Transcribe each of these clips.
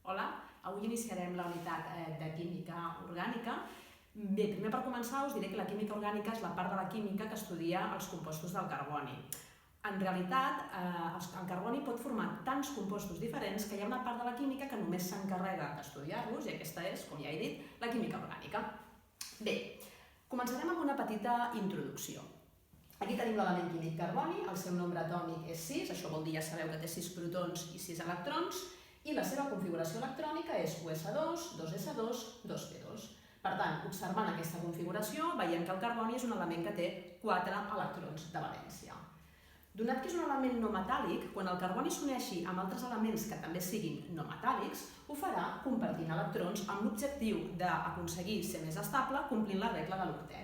Hola, avui iniciarem la unitat de química orgànica. Bé, primer per començar us diré que la química orgànica és la part de la química que estudia els compostos del carboni. En realitat, el carboni pot formar tants compostos diferents que hi ha una part de la química que només s'encarrega d'estudiar-los, i aquesta és, com ja he dit, la química orgànica. Bé, començarem amb una petita introducció. Aquí tenim l'element químic carboni, el seu nombre atòmic és 6, això vol dir, ja sabeu que té 6 protons i 6 electrons, i la seva configuració electrònica és US2, 2S2, 2P2. Per tant, observant aquesta configuració, veiem que el carboni és un element que té 4 electrons de valència. Donat que és un element no metàl·lic, quan el carboni s'uneixi amb altres elements que també siguin no metàl·lics, ho farà compartint electrons amb l'objectiu d'aconseguir ser més estable complint la regla de l'octet.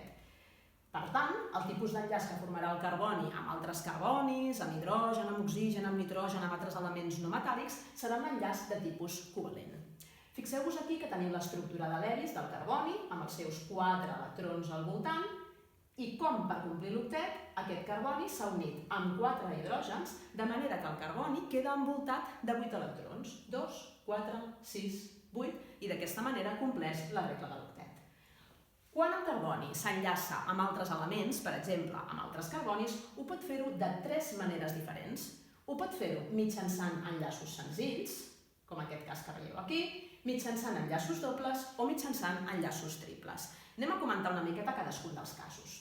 Per tant, el tipus d'enllaç que formarà el carboni amb altres carbonis, amb hidrogen, amb oxigen, amb nitrogen, amb altres elements no metàl·lics, serà un enllaç de tipus covalent. Fixeu-vos aquí que tenim l'estructura de l'hèlix del carboni, amb els seus 4 electrons al voltant, i com per complir l'octet, aquest carboni s'ha unit amb 4 hidrògens, de manera que el carboni queda envoltat de 8 electrons, 2, 4, 6, 8, i d'aquesta manera compleix la regla de l'octet. Quan el carboni s'enllaça amb altres elements, per exemple, amb altres carbonis, ho pot fer-ho de 3 maneres diferents. Ho pot fer-ho mitjançant enllaços senzills, com aquest cas que veieu aquí, mitjançant enllaços dobles o mitjançant enllaços triples. Anem a comentar una miqueta cadascun dels casos.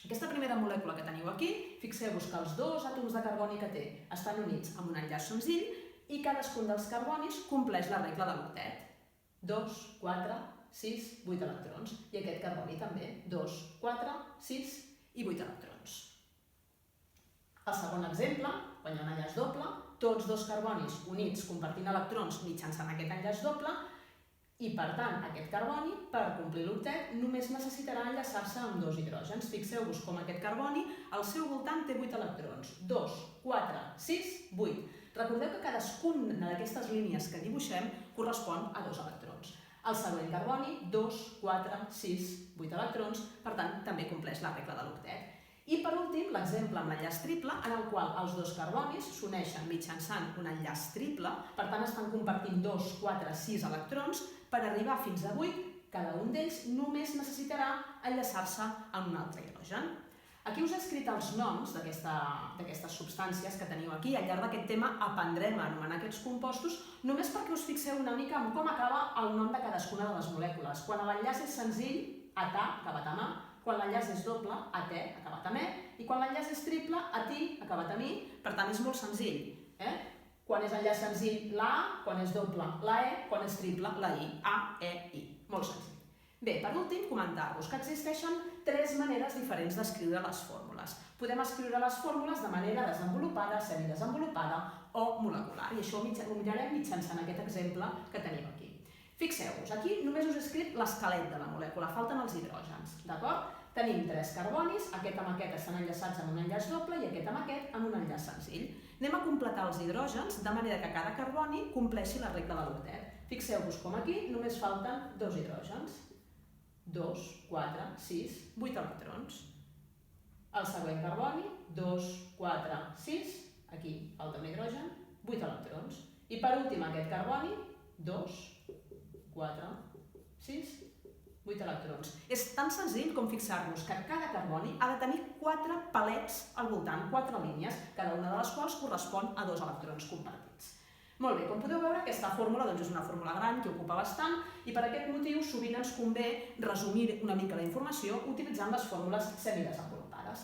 Aquesta primera molècula que teniu aquí, fixeu-vos que els 2 àtoms de carboni que té estan units amb un enllaç senzill i cadascun dels carbonis compleix la regla de l'octet. 2, 4, 6, 8 electrons. I aquest carboni també. 2, 4, 6 i 8 electrons. El segon exemple, quan hi ha un enllaç doble, tots 2 carbonis units compartint electrons mitjançant aquest enllaç doble, i per tant aquest carboni, per complir l'octet, només necessitarà enllaçar-se amb 2 hidrògens. Fixeu-vos com aquest carboni al seu voltant té 8 electrons. 2, 4, 6, 8. Recordeu que cadascuna d'aquestes línies que dibuixem correspon a 2 electrons. El següent carboni, 2, 4, 6, 8 electrons, per tant, també compleix la regla de l'octet. I per últim, l'exemple amb l'enllaç triple, en el qual els 2 carbonis s'uneixen mitjançant un enllaç triple, per tant, estan compartint 2, 4, 6 electrons, per arribar fins a 8, cada un d'ells només necessitarà enllaçar-se amb un altre hidrogen. Aquí us he escrit els noms d'aquestes substàncies que teniu aquí. Al llarg d'aquest tema aprendrem a anomenar aquests compostos només perquè us fixeu una mica en com acaba el nom de cadascuna de les molècules. Quan l'enllaç és senzill, ATA, acabat amb A, quan l'enllaç és doble, AT, acabat amb E, i quan l'enllaç és triple, ATI, acabat amb I, per tant és molt senzill. Quan és enllaç senzill, la A, quan és doble, la E, quan és triple, la I, A, E, I. Molt senzill. Bé, per últim, comentar-vos que existeixen 3 maneres diferents d'escriure les fórmules. Podem escriure les fórmules de manera desenvolupada, semidesenvolupada o molecular, i això ho mirarem mitjançant aquest exemple que tenim aquí. Fixeu-vos, aquí només us he escrit l'esquelet de la molècula, falten els hidrògens, d'acord? Tenim 3 carbonis, aquest amb aquest estan enllaçats amb un enllaç doble i aquest amb aquest amb un enllaç senzill. Anem a completar els hidrògens de manera que cada carboni compleixi la regla de l'octet. Fixeu-vos com aquí només falten 2 hidrògens. 2, 4, 6, 8 electrons. El següent carboni, 2, 4, 6, aquí falta un hidrogen, 8 electrons. I per últim aquest carboni, 2, 4, 6, 8 electrons. És tan senzill com fixar-nos que cada carboni ha de tenir 4 palets al voltant, 4 línies, cada una de les quals correspon a 2 electrons compartits. Molt bé, com podeu veure, aquesta fórmula és una fórmula gran que ocupa bastant i per aquest motiu sovint ens convé resumir una mica la informació utilitzant les fórmules semidesenvolupades.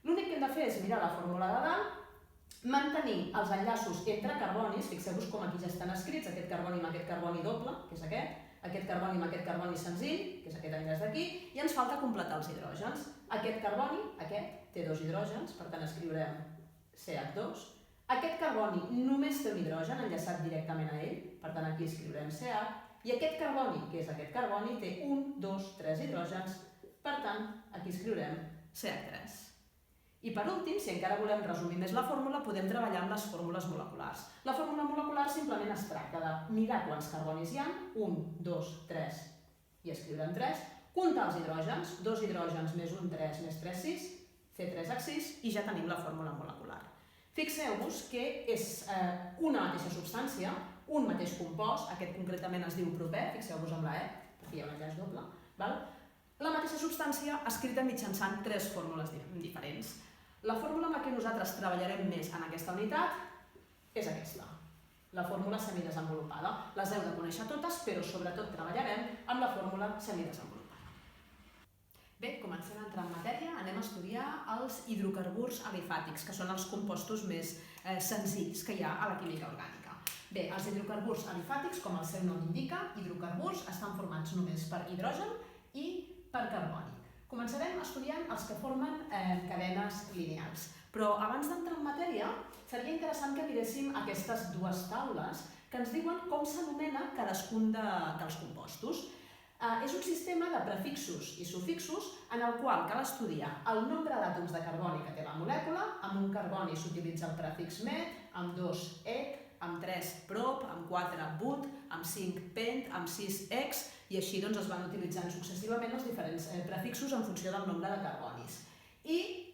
L'únic que hem de fer és mirar la fórmula de dalt, mantenir els enllaços entre carbonis, fixeu-vos com aquí ja estan escrits, aquest carboni amb aquest carboni doble, que és aquest carboni amb aquest carboni senzill, que és aquest enllaç d'aquí, i ens falta completar els hidrògens. Aquest carboni, aquest, té 2 hidrògens, per tant escriurem CH2. Aquest carboni només té un hidrogen enllaçat directament a ell, per tant aquí escriurem CH, i aquest carboni, que és aquest carboni, té 1, 2, 3 hidrògens, per tant aquí escriurem CH3. I per últim, si encara volem resumir més la fórmula, podem treballar amb les fórmules moleculars. La fórmula molecular simplement es tracta de mirar quants carbonis hi ha, 1, 2, 3, i escriurem 3, comptar els hidrògens, 2 hidrògens més 1, 3, més 3, 6, fer 3H6 i ja tenim la fórmula molecular. Fixeu-vos que és una mateixa substància, un mateix compost, aquest concretament es diu propè, fixeu-vos amb la E, perquè hi ha un enllaç doble, la mateixa substància escrita mitjançant 3 fórmules diferents. La fórmula amb la que nosaltres treballarem més en aquesta unitat és aquesta, la fórmula semidesenvolupada. Les heu de conèixer totes, però sobretot treballarem amb la fórmula semidesenvolupada. Bé, comencem a entrar en matèria, anem a estudiar els hidrocarburs alifàtics, que són els compostos més senzills que hi ha a la química orgànica. Bé, els hidrocarburs alifàtics, com el seu nom indica, hidrocarburs, estan formats només per hidrogen i per carboni. Començarem estudiant els que formen cadenes lineals. Però abans d'entrar en matèria, seria interessant que miréssim aquestes dues taules que ens diuen com s'anomena cadascun dels compostos. És un sistema de prefixos i sufixos en el qual cal estudiar el nombre d'àtoms de carboni que té la molècula. Amb un carboni s'utilitza el prefix met, amb 2 ec, amb 3 prop, amb 4 but, amb 5 pent, amb 6 ex, i així es van utilitzant successivament els diferents prefixos en funció del nombre de carbonis. I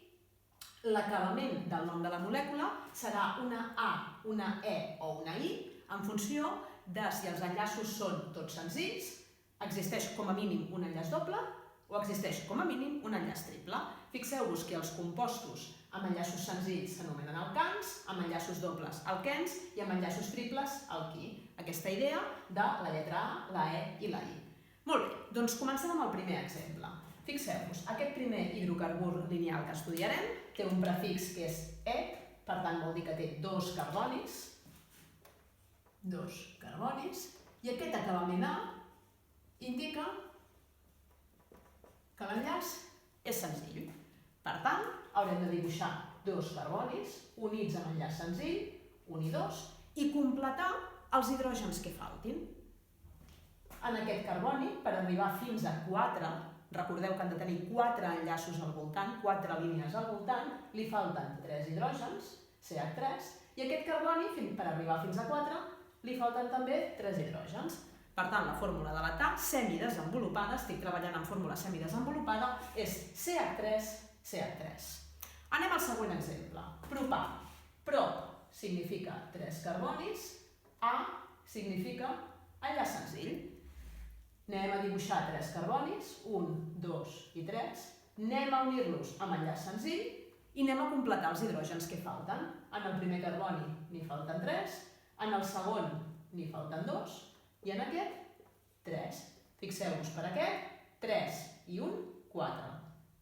l'acabament del nom de la molècula serà una A, una E o una I en funció de si els enllaços són tots senzills, existeix com a mínim un enllaç doble o existeix com a mínim un enllaç triple. Fixeu-vos que els compostos amb enllaços senzills s'anomenen alcans, amb enllaços dobles alquens i amb enllaços triples alquí. Aquesta idea de la lletra A, la E i la I. Molt bé, doncs comencem amb el primer exemple. Fixeu-vos, aquest primer hidrocarbur lineal que estudiarem té un prefix que és ec, per tant vol dir que té 2 carbonis, i aquest acabament A indica que l'enllaç és senzill. Per tant, haurem de dibuixar 2 carbonis units amb enllaç senzill, 1 i 2, i completar els hidrògens que faltin. En aquest carboni, per arribar fins a 4, recordeu que han de tenir 4 enllaços al voltant, 4 línies al voltant, li falten 3 hidrògens, CH3, i aquest carboni, per arribar fins a 4, li falten també 3 hidrògens. Per tant, la fórmula de l'età semidesenvolupada, estic treballant en fórmula semidesenvolupada, és CH3, Anem al següent exemple. Propà. Prop significa 3 carbonis, A significa enllaç senzill. Anem a dibuixar 3 carbonis, 1, 2 i 3. Anem a unir-los amb enllaç senzill i anem a completar els hidrògens que falten. En el primer carboni n'hi falten 3, en el segon n'hi falten 2, i en aquest, 3. Fixeu-vos, per aquest, 3 i 1, 4.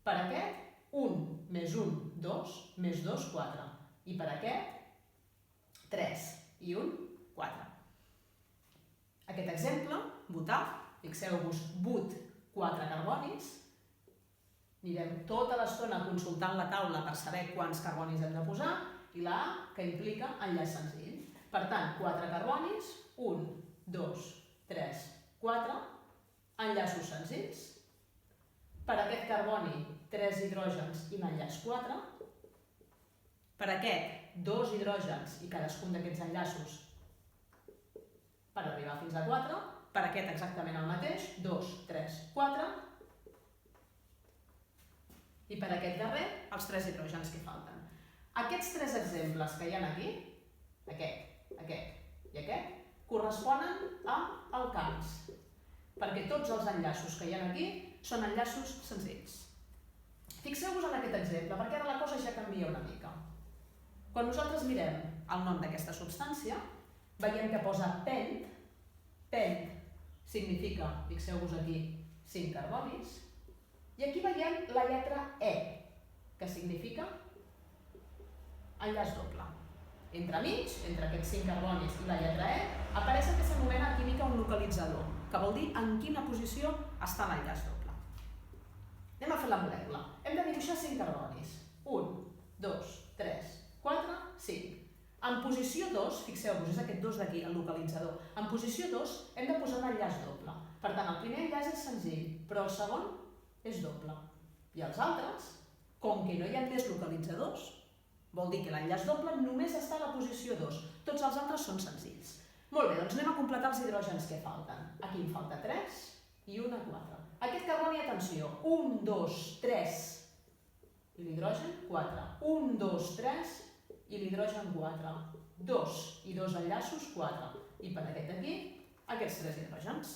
Per aquest, 1 més 1, 2, més 2, 4. I per aquest, 3 i 1, 4. Aquest exemple, butà, fixeu-vos, but, 4 carbonis. Anirem tota l'estona consultant la taula per saber quants carbonis hem de posar, i la A, que implica enllaç senzill. Per tant, 4 carbonis, 1, 2, 3, 4, enllaços senzills. Per aquest carboni, 3 hidrògens i l'enllaç 4. Per aquest, 2 hidrògens i cadascun d'aquests enllaços per arribar fins a 4. Per aquest exactament el mateix, 2, 3, 4. I per aquest darrer, els 3 hidrògens que falten. Aquests 3 exemples que hi ha aquí, aquest i aquest, corresponen a alcans, perquè tots els enllaços que hi ha aquí són enllaços senzills. Fixeu-vos en aquest exemple, perquè ara la cosa ja canvia una mica. Quan nosaltres mirem el nom d'aquesta substància, veiem que posa pent. Pent significa, fixeu-vos aquí, 5 carbonis, i aquí veiem la lletra E, que significa enllaç doble. Entremig, entre aquests 5 carbonis i la lletra E, apareix el que s'anomena a química un localitzador, que vol dir en quina posició està l'enllaç doble. Anem a fer la molècula. Hem de dibuixar 5 carbonis. 1, 2, 3, 4, 5. En posició 2, fixeu-vos, és aquest 2 d'aquí, el localitzador. En posició 2 hem de posar un enllaç doble. Per tant, el primer enllaç és senzill, però el segon és doble. I els altres, com que no hi ha més localitzadors, vol dir que l'enllaç doble només està a la posició 2. Tots els altres són senzills. Molt bé, doncs anem a completar els hidrògens que falten. Aquí en falta 3 i 1 a 4. Aquest carboni, atenció, 1, 2, 3. I l'hidrogen, 4. 1, 2, 3, i l'hidrogen 4. 2 i 2 enllaços, 4. I per aquest aquí, aquests 3 hidrògens.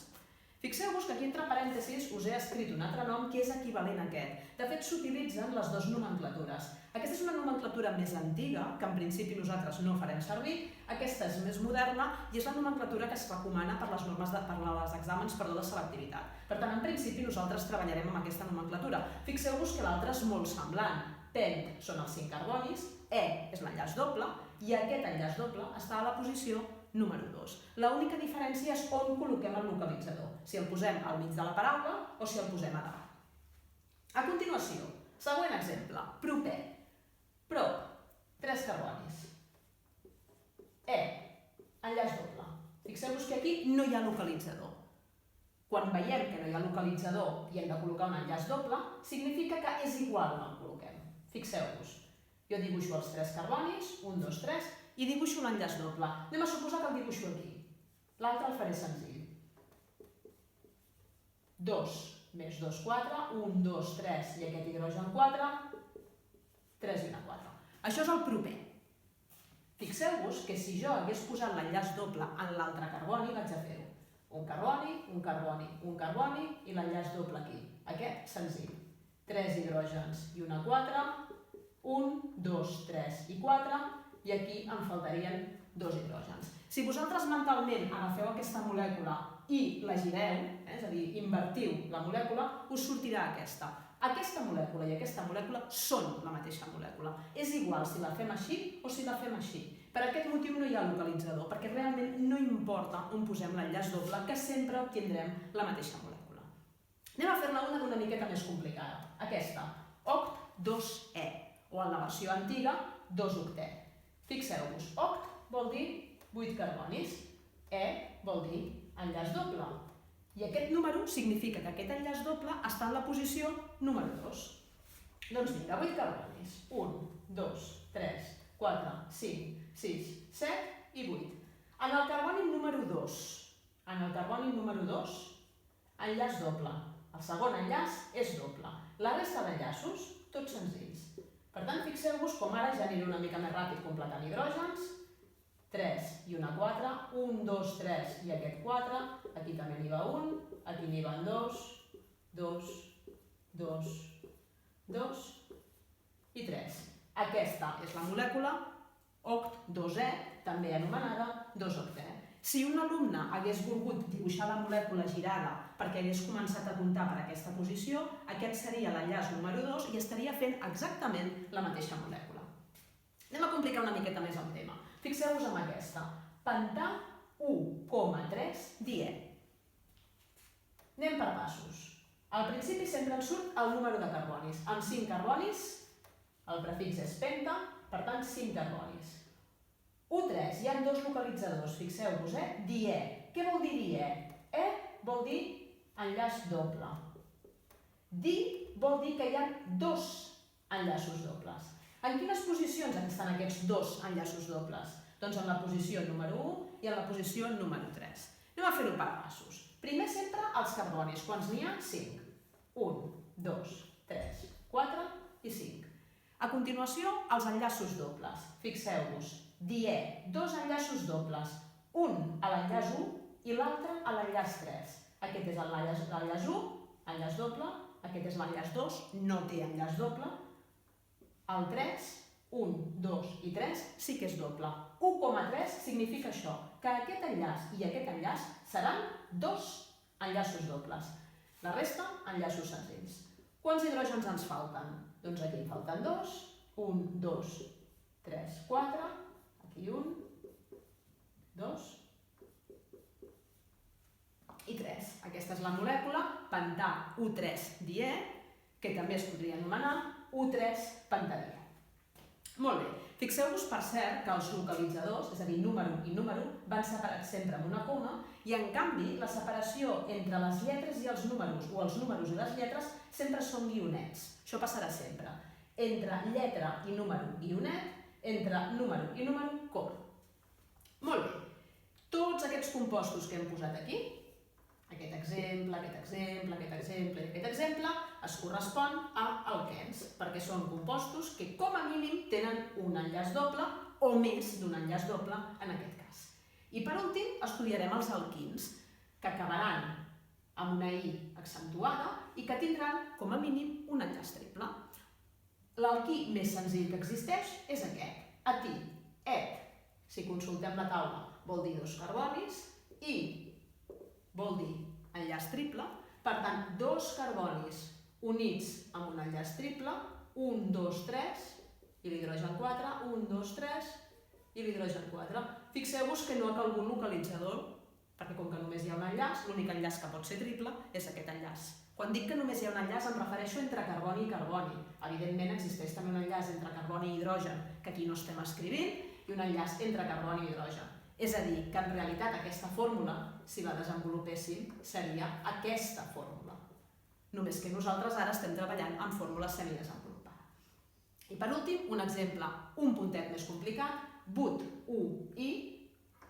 Fixeu-vos que aquí entre parèntesis us he escrit un altre nom que és equivalent a aquest. De fet, s'utilitzen les dues nomenclatures. Aquesta és una nomenclatura més antiga, que en principi nosaltres no farem servir. Aquesta és més moderna i és la nomenclatura que es recomana per les normes per als exàmens de selectivitat. Per tant, en principi nosaltres treballarem amb aquesta nomenclatura. Fixeu-vos que l'altra és molt semblant. Pent són els 5 carbonis, E és l'enllaç doble i aquest enllaç doble està a la posició número 2. L'única diferència és on col·loquem el localitzador, si el posem al mig de la paraula o si el posem a dalt. A continuació, següent exemple, propè. Prop, 3 carbonis. E, enllaç doble. Fixeu-vos que aquí no hi ha localitzador. Quan veiem que no hi ha localitzador i hem de col·locar un enllaç doble, significa que és igual on el col·loquem. Fixeu-vos, jo dibuixo els 3 carbonis, 1, 2, 3, i dibuixo un enllaç doble. Anem a suposar que el dibuixo aquí. L'altre el faré senzill. 2 més 2, 4, 1, 2, 3 i aquest hidrogen 4, 3 i una 4. Això és el propè. Fixeu-vos que si jo hagués posat l'enllaç doble en l'altre carboni, vaig a fer-ho. Un carboni, un carboni, un carboni i l'enllaç doble aquí. Aquest, senzill. 3 hidrògens i una 4, 1, 2, 3 i 4, i aquí em faltarien 2 hidrògens. Si vosaltres mentalment agafeu aquesta molècula i la gireu, és a dir, invertiu la molècula, us sortirà aquesta. Aquesta molècula i aquesta molècula són la mateixa molècula. És igual si la fem així o si la fem així. Per aquest motiu no hi ha localitzador, perquè realment no importa on posem l'enllaç doble, que sempre obtindrem la mateixa molècula. Anem a fer-ne una miqueta més complicada. Aquesta, oct 2E, o en la versió antiga, 2-octè. Fixeu-vos, oct vol dir 8 carbonis, E vol dir enllaç doble. I aquest número significa que aquest enllaç doble està en la posició número 2. Doncs vinga, 8 carbonis. 1, 2, 3, 4, 5, 6, 7 i 8. En el carboni número 2, enllaç doble. El segon enllaç és doble. La resta d'enllaços, tots senzills. Per tant, fixeu-vos com ara ja aniré una mica més ràpid completant hidrògens. 3 i una 4, 1, 2, 3 i aquest 4, aquí també n'hi va 1, aquí n'hi van 2, 2, 2, 2 i 3. Aquesta és la molècula oct-2E, també anomenada 2-octè. Si un alumne hagués volgut dibuixar la molècula girada perquè hagués començat a comptar per aquesta posició, aquest seria l'enllaç número 2 i estaria fent exactament la mateixa molècula. Anem a complicar una miqueta més el tema. Fixeu-vos en aquesta. Pentà 1,3 diè. Anem per passos. Al principi sempre ens surt el número de carbonis. Amb 5 carbonis, el prefix és penta, per tant 5 carbonis. U3, hi ha 2 localitzadors, fixeu-vos, diè. Què vol dir diè? E vol dir enllaç doble. Di vol dir que hi ha 2 enllaços dobles. En quines posicions estan aquests 2 enllaços dobles? Doncs en la posició número 1 i en la posició número 3. Anem a fer-ho per passos. Primer sempre els carbonis, quants n'hi ha? 5. 1, 2, 3, 4 i 5. A continuació, els enllaços dobles. Fixeu-vos, diè, 2 enllaços dobles, un a l'enllaç 1 i l'altre a l'enllaç 3. Aquest és l'enllaç 1, enllaç doble, aquest és l'enllaç 2, no té enllaç doble. El 3, 1, 2 i 3 sí que és doble. 1,3 significa això, que aquest enllaç i aquest enllaç seran 2 enllaços dobles. La resta, enllaços senzills. Quants hidrògens ens falten? Doncs aquí en falten 2, 1, 2, 3, 4, aquí 1, 2 i 3. Aquesta és la molècula pentà U3-diè, que també es podria anomenar U3-pentadiè. Molt bé, fixeu-vos per cert que els localitzadors, és a dir, número i número, van separats sempre amb una coma i en canvi la separació entre les lletres i els números o els números i les lletres sempre són guionets. Això passarà sempre. Entre lletra i número, guionet, entre número i número, coma. Molt bé. Tots aquests compostos que hem posat aquí, Aquest exemple, aquest exemple, aquest exemple i aquest exemple es correspon a alquens, perquè són compostos que com a mínim tenen un enllaç doble o més d'un enllaç doble en aquest cas. I per últim estudiarem els alquins, que acabaran amb una I accentuada i que tindran com a mínim un enllaç triple. L'alquí més senzill que existeix és aquest, etí, et. Si consultem la taula vol dir 2 carbonis i vol dir enllaç triple, per tant, 2 carbonis units amb un enllaç triple, 1, 2, 3, i l'hidrogen 4, 1, 2, 3, i l'hidrogen 4. Fixeu-vos que no ha calgut localitzador, perquè com que només hi ha un enllaç, l'únic enllaç que pot ser triple és aquest enllaç. Quan dic que només hi ha un enllaç em refereixo entre carboni i carboni. Evidentment existeix també un enllaç entre carboni i hidrogen, que aquí no estem escrivint, i un enllaç entre carboni i hidrogen. És a dir, que en realitat aquesta fórmula, si la desenvolupéssim, seria aquesta fórmula. Només que nosaltres ara estem treballant amb fórmules semidesenvolupades. I per últim, un exemple un puntet més complicat, but-U-I,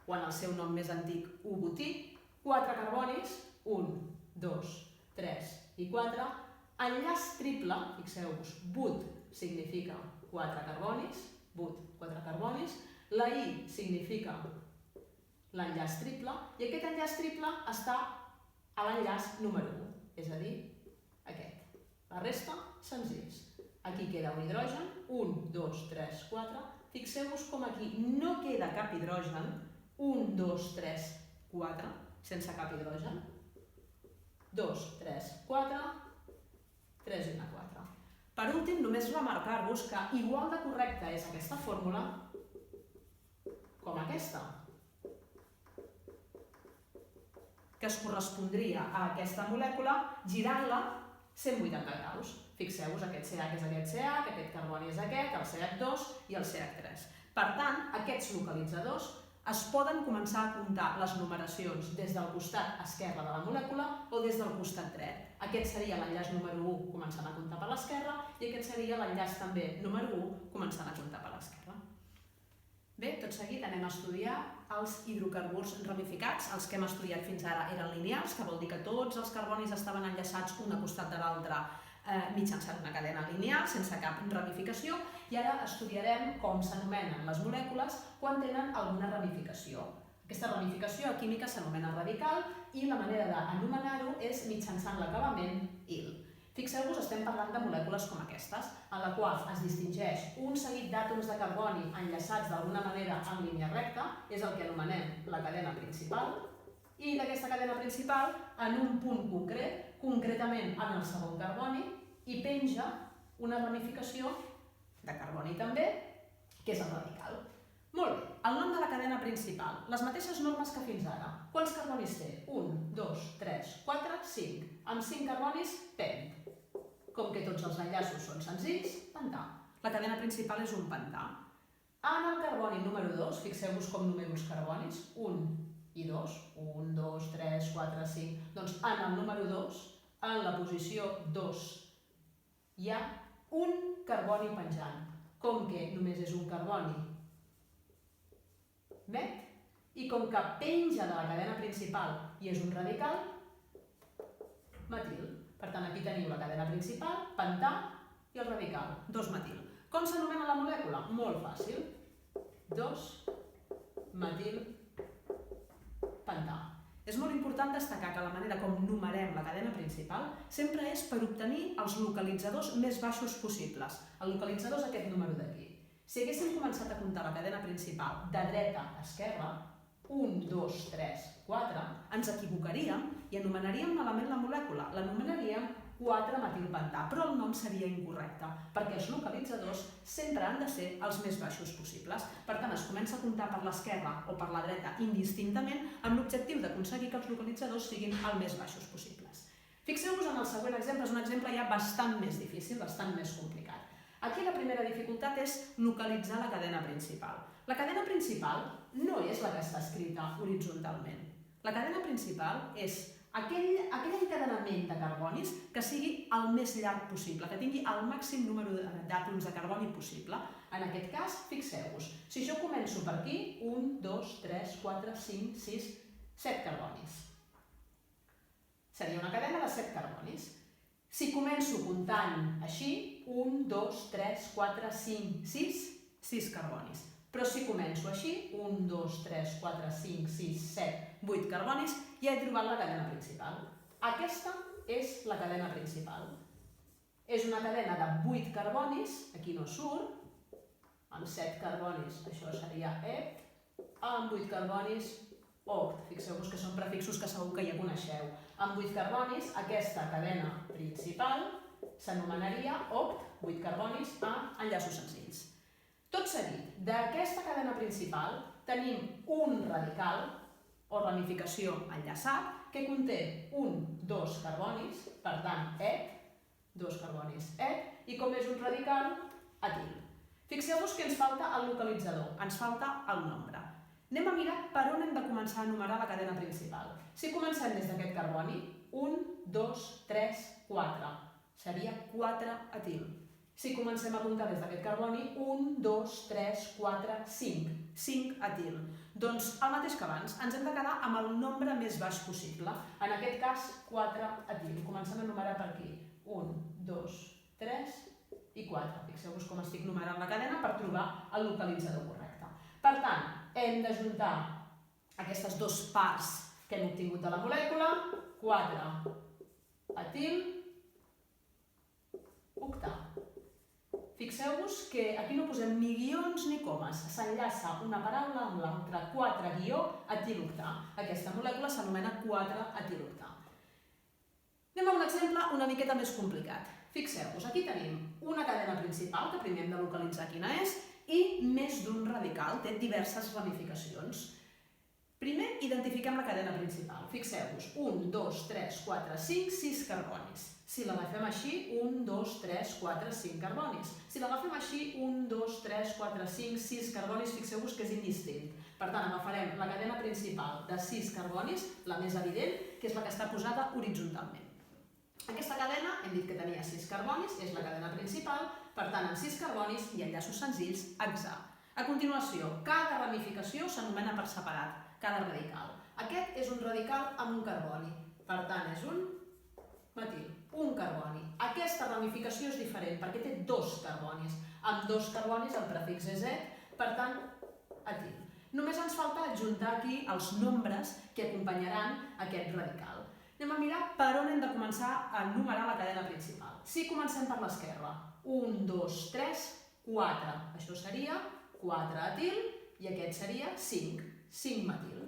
o en el seu nom més antic, U-butí, 4 carbonis, 1, 2, 3 i 4, enllaç triple, fixeu-vos, but significa 4 carbonis, but, 4 carbonis, la I significa l'enllaç triple, i aquest enllaç triple està a l'enllaç número 1, és a dir, aquest. La resta, senzills. Aquí queda un hidrogen, 1, 2, 3, 4. Fixeu-vos com aquí no queda cap hidrogen, 1, 2, 3, 4, sense cap hidrogen. 2, 3, 4, 3 i una 4. Per últim, només remarcar-vos que igual de correcta és aquesta fórmula com aquesta, que es correspondria a aquesta molècula girant-la 180 graus. Fixeu-vos, aquest CH és aquest CH, aquest carboni és aquest, el CH2 i el CH3. Per tant, aquests localitzadors es poden començar a comptar les numeracions des del costat esquerre de la molècula o des del costat dret. Aquest seria l'enllaç número 1 començant a comptar per l'esquerra i aquest seria l'enllaç també número 1 començant a comptar per l'esquerra. Bé, tot seguit anem a estudiar els hidrocarburs ramificats. Els que hem estudiat fins ara eren lineals, que vol dir que tots els carbonis estaven enllaçats un a costat de l'altre mitjançant una cadena lineal, sense cap ramificació, i ara estudiarem com s'anomenen les molècules quan tenen alguna ramificació. Aquesta ramificació a química s'anomena radical i la manera d'anomenar-ho és mitjançant l'acabament -il. Fixeu-vos, estem parlant de molècules com aquestes, en la qual es distingeix un seguit d'àtoms de carboni enllaçats d'alguna manera en línia recta, és el que anomenem la cadena principal, i d'aquesta cadena principal, en un punt concret, concretament en el segon carboni, hi penja una ramificació de carboni també, que és el radical. Molt bé, el nom de la cadena principal, les mateixes normes que fins ara. Quants carbonis té? 1, 2, 3, 4, 5. Amb 5 carbonis, pen. Com que tots els enllaços són senzills, pentà. La cadena principal és un pentà. En el carboni número 2, fixeu-vos com numero els carbonis, 1 i 2, 1, 2, 3, 4, 5. Doncs en el número 2, en la posició 2, hi ha un carboni penjant. Com que només és un carboni met, i com que penja de la cadena principal i és un radical, metil. Per tant, aquí teniu la cadena principal, pentà i el radical, 2-metil. Com s'anomena la molècula? Molt fàcil. 2-metil pentà. És molt important destacar que la manera com numerem la cadena principal sempre és per obtenir els localitzadors més baixos possibles. El localitzador és aquest número d'aquí. Si haguéssim començat a comptar la cadena principal de dreta a esquerra, 1, 2, 3, 4, ens equivocaríem i anomenaríem malament la molècula. L'anomenaríem 4-metilpentà, però el nom seria incorrecte, perquè els localitzadors sempre han de ser els més baixos possibles. Per tant, es comença a comptar per l'esquerra o per la dreta indistintament amb l'objectiu d'aconseguir que els localitzadors siguin els més baixos possibles. Fixeu-vos en el següent exemple, és un exemple ja bastant més difícil, bastant més complicat. Aquí la primera dificultat és localitzar la cadena principal. La cadena principal no és la que està escrita horitzontalment. La cadena principal és aquell encadenament de carbonis que sigui el més llarg possible, que tingui el màxim número d'àtoms de carboni possible. En aquest cas, fixeu-vos, si jo començo per aquí, 1, 2, 3, 4, 5, 6, 7 carbonis. seria una cadena de 7 carbonis. Si començo comptant així, 1, 2, 3, 4, 5, 6 carbonis. Però si començo així, 1, 2, 3, 4, 5, 6, 7, 8 carbonis, ja he trobat la cadena principal. Aquesta és la cadena principal. És una cadena de 8 carbonis, aquí no surt, amb 7 carbonis, això seria hept, amb 8 carbonis, oct. Fixeu-vos que són prefixos que segur que ja coneixeu. Amb 8 carbonis, aquesta cadena principal s'anomenaria oct, 8 carbonis, a enllaços senzills. Tot seguit, d'aquesta cadena principal tenim un radical, o ramificació enllaçat, que conté 2 carbonis, per tant, et, 2 carbonis, et, i com és un radical, etil. Fixeu-vos que ens falta el localitzador, ens falta el nombre. Anem a mirar per on hem de començar a enumerar la cadena principal. Si comencem des d'aquest carboni, 1, 2, 3, 4, seria 4 etil. Si comencem a comptar des d'aquest carboni, 1, 2, 3, 4, 5, 5 etil. Doncs el mateix que abans, ens hem de quedar amb el nombre més baix possible. En aquest cas, 4 etil. Comencem a enumerar per aquí. 1, 2, 3 i 4. Fixeu-vos com estic numerant la cadena per trobar el localitzador correcte. Per tant, hem d'ajuntar aquestes dues parts que hem obtingut de la molècula, 4 etil, octà. Fixeu-vos que aquí no posem ni guions ni comes, s'enllaça una paraula amb l'altra, 4-etiloctà. Aquesta molècula s'anomena 4-etiloctà. Anem a un exemple una miqueta més complicat. Fixeu-vos, aquí tenim una cadena principal, que primer hem de localitzar quina és, i més d'un radical, té diverses ramificacions. Primer, identifiquem la cadena principal. Fixeu-vos, 1, 2, 3, 4, 5, 6 carbonis. Si l'agafem així, 1, 2, 3, 4, 5 carbonis. Si l'agafem així, 1, 2, 3, 4, 5, 6 carbonis, fixeu-vos que és indistint. Per tant, agafarem la cadena principal de 6 carbonis, la més evident, que és la que està posada horitzontalment. Aquesta cadena, hem dit que tenia 6 carbonis, és la cadena principal, per tant, amb 6 carbonis i enllaços senzills, hexà. A continuació, cada ramificació s'anomena per separat, cada radical. Aquest és un radical amb un carboni, per tant, és un metil, un carboni. Aquesta ramificació és diferent perquè té 2 carbonis. Amb 2 carbonis el prefix és et, per tant, etil. Només ens falta adjuntar aquí els nombres que acompanyaran aquest radical. Anem a mirar per on hem de començar a enumerar la cadena principal. Si comencem per l'esquerra, 1, 2, 3, 4. Això seria 4 etil i aquest seria 5, 5 metil.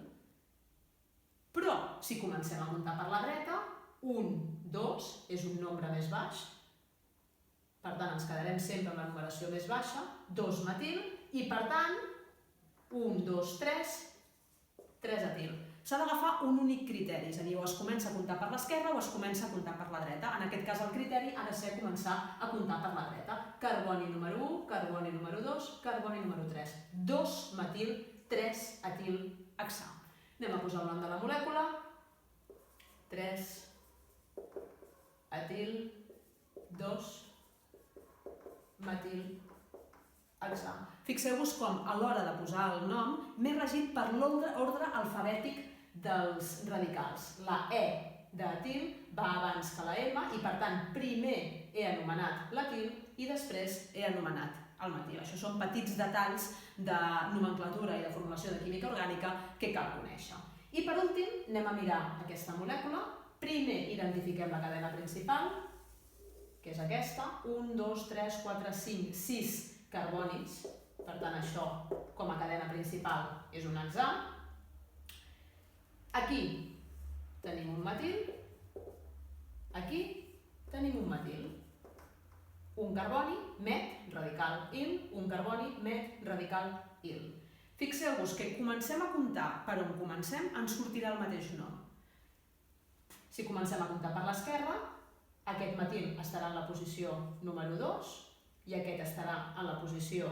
Però, si comencem a comptar per la dreta, 1, 2 és un nombre més baix, per tant ens quedarem sempre amb la numeració més baixa, 2 metil, i per tant, 1, 2, 3, 3 etil. S'ha d'agafar un únic criteri, és a dir, o es comença a comptar per l'esquerra o es comença a comptar per la dreta. En aquest cas el criteri ha de ser començar a comptar per la dreta. Carboni número 1, carboni número 2, carboni número 3. 2 metil, 3 etil hexà. Anem a posar el nom de la molècula. 3 etil, 2 metil hexà. Fixeu-vos com a l'hora de posar el nom m'he regit per l'ordre alfabètic dels radicals. La E d'etil va abans que la M i per tant primer he anomenat l'etil i després he anomenat el metil. Això són petits detalls de nomenclatura i de formulació de química orgànica que cal conèixer. I per últim anem a mirar aquesta molècula. Primer identifiquem la cadena principal, que és aquesta, 1, 2, 3, 4, 5, 6 carbonis. Per tant, això, com a cadena principal, és un hexà. Aquí tenim un metil. Aquí tenim un metil. Un carboni, met, radical il, un carboni, met, radical il. Fixeu-vos que comencem a comptar per on comencem, ens sortirà el mateix nom. Si comencem a comptar per l'esquerra, aquest metil estarà en la posició número 2 i aquest estarà en la posició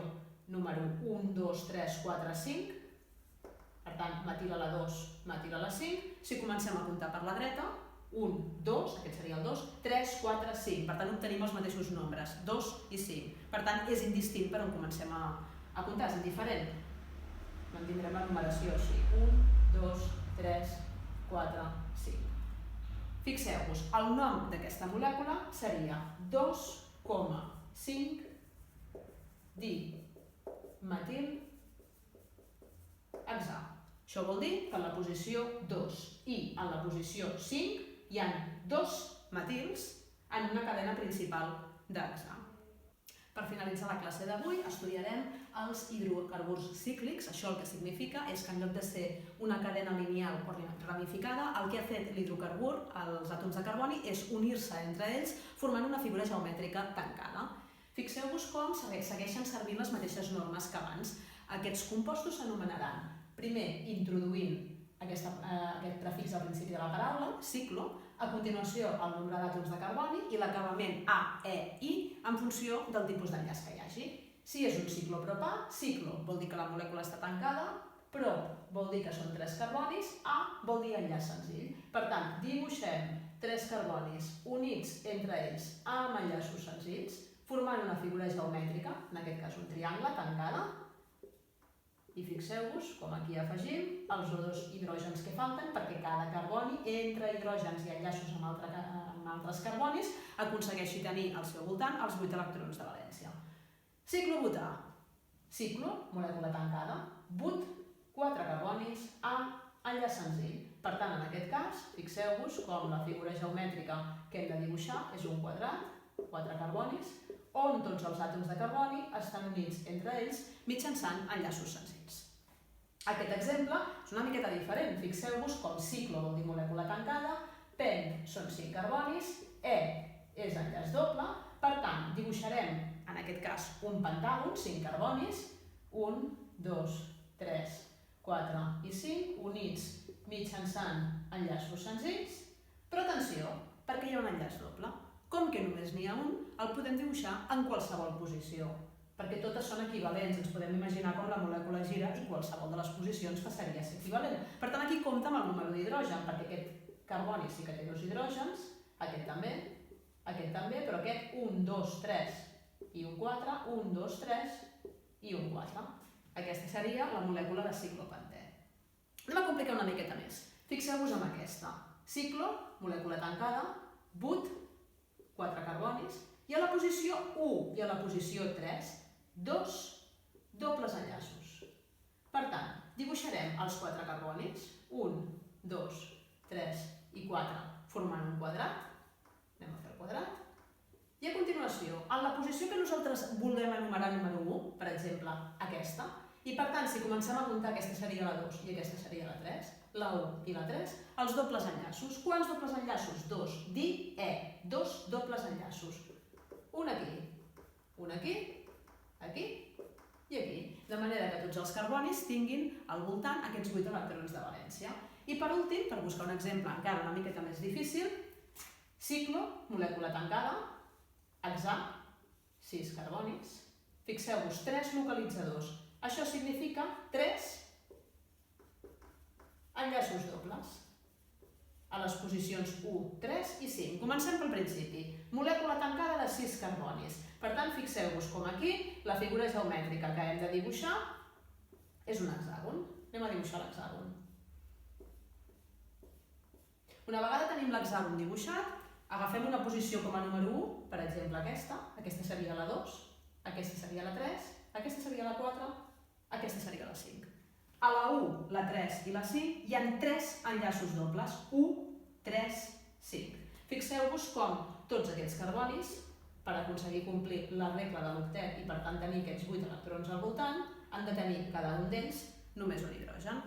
número 1, 2, 3, 4, 5. Per tant, metil a la 2, metil a la 5. Si comencem a comptar per la dreta, 1, 2, aquest seria el 2, 3, 4, 5. Per tant, obtenim els mateixos nombres, 2 i 5. Per tant, és indistint per on comencem a comptar, és indiferent. Mantindrem la numeració així, 1, 2, 3, 4, 5. Fixeu-vos, el nom d'aquesta molècula seria 2,5-dimetilhexà. Això vol dir que en la posició 2 i en la posició 5 hi ha 2 metils en una cadena principal d'hexà. Per finalitzar la classe d'avui estudiarem els hidrocarburs cíclics. Això el que significa és que en lloc de ser una cadena lineal o ramificada, el que ha fet l'hidrocarbur, els àtoms de carboni, és unir-se entre ells formant una figura geomètrica tancada. Fixeu-vos com segueixen servint les mateixes normes que abans. Aquests compostos s'anomenaran, primer introduint aquest prefix al principi de la paraula, ciclo, a continuació el nombre d'àtoms de carboni i l'acabament A, E, I en funció del tipus d'enllaç que hi hagi. Si és un ciclopropà, ciclo vol dir que la molècula està tancada, prop vol dir que són 3 carbonis, A vol dir enllaç senzill. Per tant, dibuixem 3 carbonis units entre ells amb enllaços senzills, formant una figura geomètrica, en aquest cas un triangle, tancada. I fixeu-vos com aquí afegim els dos hidrògens que falten perquè cada carboni, entre hidrògens i enllaços amb altres carbonis, aconsegueixi tenir al seu voltant els 8 electrons de valència. Ciclobutà. Ciclo, molècula tancada. But, 4 carbonis, A, enllaç senzill. Per tant, en aquest cas, fixeu-vos com la figura geomètrica que hem de dibuixar és un quadrat, 4 carbonis, on tots els àtoms de carboni estan units entre ells mitjançant enllaços senzills. Aquest exemple és una miqueta diferent. Fixeu-vos com ciclo vol dir molècula tancada, pen són 5 carbonis, E és enllaç doble, per tant, dibuixarem, en aquest cas, un pentàgon, 5 carbonis, 1, 2, 3, 4 i 5, units mitjançant enllaços senzills, però atenció, perquè hi ha un enllaç doble. Com que només n'hi ha un, el podem dibuixar en qualsevol posició, perquè totes són equivalents, ens podem imaginar com la molècula gira i qualsevol de les posicions passaria a ser equivalent. Per tant, aquí compta amb el número d'hidrogen, perquè aquest carboni sí que té 2 hidrògens, aquest també, però aquest 1, 2, 3 i un 4, 1, 2, 3 i un 4. Aquesta seria la molècula de ciclopentè. Anem a complicar una miqueta més. Fixeu-vos en aquesta. Ciclo, molècula tancada, but, 4 carbonis, i a la posició 1 i a la posició 3, 2 dobles enllaços. Per tant, dibuixarem els 4 carbonis, 1, 2, 3 i 4, formant un quadrat. Anem a fer el quadrat. I a continuació, en la posició que nosaltres vulguem enumerar número 1, per exemple, aquesta, i per tant, si comencem a comptar, aquesta seria la 2 i aquesta seria la 3, la 1 i la 3, els dobles enllaços. Quants dobles enllaços? 2. Di, E. 2 dobles enllaços. Un aquí, aquí i aquí. De manera que tots els carbonis tinguin al voltant aquests 8 electrons de valència. I per últim, per buscar un exemple encara una miqueta més difícil, ciclo, molècula tancada, hexà, 6 carbonis. Fixeu-vos, 3 localitzadors. Això significa 3 enllaços dobles a les posicions 1, 3 i 5. Comencem pel principi. Molècula tancada de 6 carbonis. Per tant, fixeu-vos com aquí la figura geomètrica que hem de dibuixar és un hexàgon. Anem a dibuixar l'hexàgon. Una vegada tenim l'hexàgon dibuixat, agafem una posició com a número 1, per exemple aquesta seria la 2, aquesta seria la 3, aquesta seria la 4, aquesta seria la 5. A la 1, la 3 i la 5 hi ha 3 enllaços dobles, 1, 3, 5. Fixeu-vos com tots aquests carbonis, per aconseguir complir la regla de l'octet i per tant tenir aquests 8 electrons al voltant, han de tenir cada un d'ells només un hidrogen.